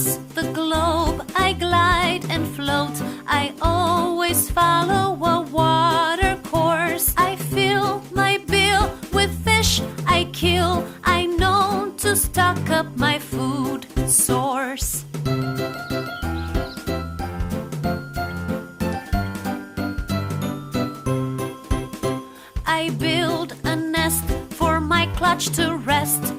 Across the globe I glide and float. I always follow a water course. I fill my bill with fish I kill. I know to stock up my food source. I build a nest for my clutch to rest.